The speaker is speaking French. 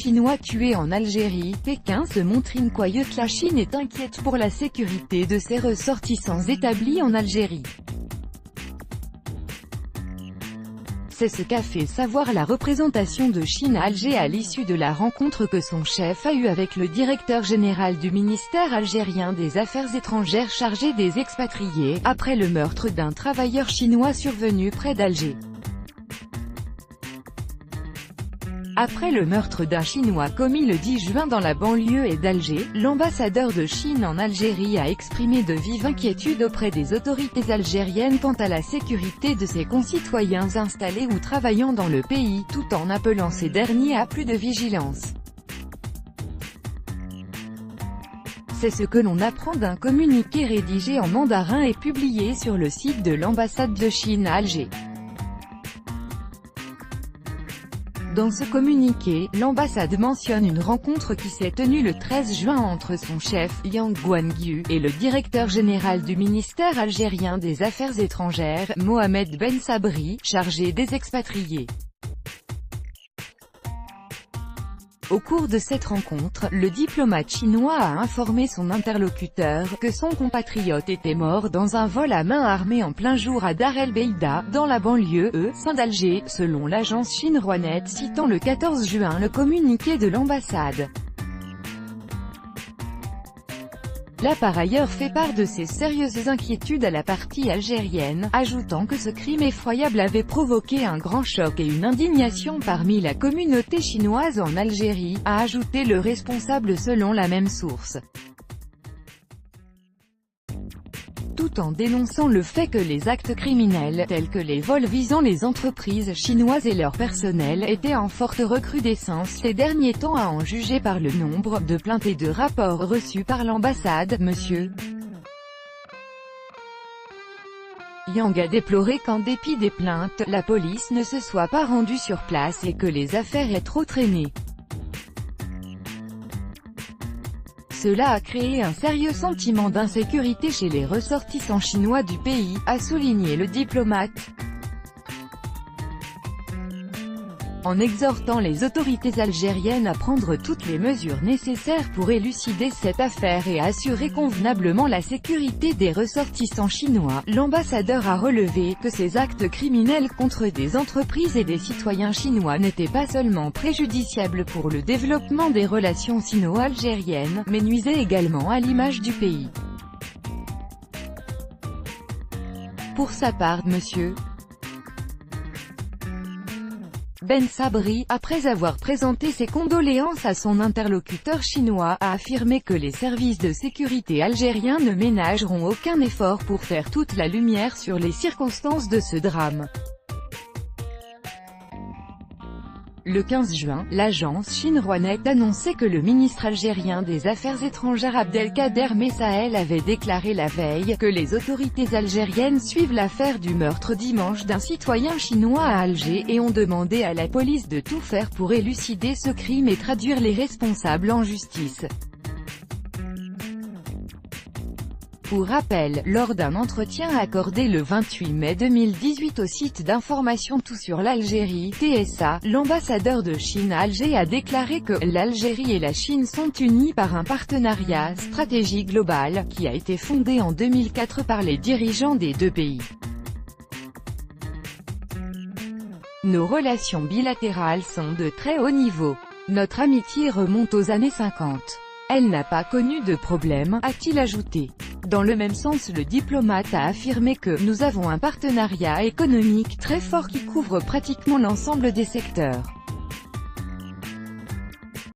Chinois tués en Algérie, Pékin se montre inquiet. La Chine est inquiète pour la sécurité de ses ressortissants établis en Algérie. C'est ce qu'a fait savoir la représentation de Chine à Alger à l'issue de la rencontre que son chef a eue avec le directeur général du ministère algérien des Affaires étrangères chargé des expatriés, après le meurtre d'un travailleur chinois survenu près d'Alger. Après le meurtre d'un Chinois commis le 10 juin dans la banlieue d'Alger, l'ambassadeur de Chine en Algérie a exprimé de vives inquiétudes auprès des autorités algériennes quant à la sécurité de ses concitoyens installés ou travaillant dans le pays, tout en appelant ces derniers à plus de vigilance. C'est ce que l'on apprend d'un communiqué rédigé en mandarin et publié sur le site de l'ambassade de Chine à Alger. Dans ce communiqué, l'ambassade mentionne une rencontre qui s'est tenue le 13 juin entre son chef, Yang Guangyu, et le directeur général du ministère algérien des Affaires étrangères, Mohamed Ben Sabri, chargé des expatriés. Au cours de cette rencontre, le diplomate chinois a informé son interlocuteur que son compatriote était mort dans un vol à main armée en plein jour à Dar el Beida, dans la banlieue d'Alger, selon l'agence Xinhua citant le 14 juin le communiqué de l'ambassade. Il a par ailleurs fait part de ses sérieuses inquiétudes à la partie algérienne, ajoutant que ce crime effroyable avait provoqué un grand choc et une indignation parmi la communauté chinoise en Algérie, a ajouté le responsable selon la même source. Tout en dénonçant le fait que les actes criminels, tels que les vols visant les entreprises chinoises et leur personnel, étaient en forte recrudescence ces derniers temps à en juger par le nombre de plaintes et de rapports reçus par l'ambassade, M. Yang a déploré qu'en dépit des plaintes, la police ne se soit pas rendue sur place et que les affaires aient trop traîné. Cela a créé un sérieux sentiment d'insécurité chez les ressortissants chinois du pays, a souligné le diplomate. En exhortant les autorités algériennes à prendre toutes les mesures nécessaires pour élucider cette affaire et à assurer convenablement la sécurité des ressortissants chinois, l'ambassadeur a relevé que ces actes criminels contre des entreprises et des citoyens chinois n'étaient pas seulement préjudiciables pour le développement des relations sino-algériennes, mais nuisaient également à l'image du pays. Pour sa part, M. Ben Sabri, après avoir présenté ses condoléances à son interlocuteur chinois, a affirmé que les services de sécurité algériens ne ménageront aucun effort pour faire toute la lumière sur les circonstances de ce drame. Le 15 juin, l'agence Xinhua annonçait que le ministre algérien des Affaires étrangères Abdelkader Messael avait déclaré la veille que les autorités algériennes suivent l'affaire du meurtre dimanche d'un citoyen chinois à Alger et ont demandé à la police de tout faire pour élucider ce crime et traduire les responsables en justice. Pour rappel, lors d'un entretien accordé le 28 mai 2018 au site d'information Tout sur l'Algérie, TSA, l'ambassadeur de Chine à Alger a déclaré que « l'Algérie et la Chine sont unies par un partenariat stratégique global » qui a été fondé en 2004 par les dirigeants des deux pays. Nos relations bilatérales sont de très haut niveau. Notre amitié remonte aux années 50. Elle n'a pas connu de problème, a-t-il ajouté. Dans le même sens, le diplomate a affirmé que « nous avons un partenariat économique très fort qui couvre pratiquement l'ensemble des secteurs ».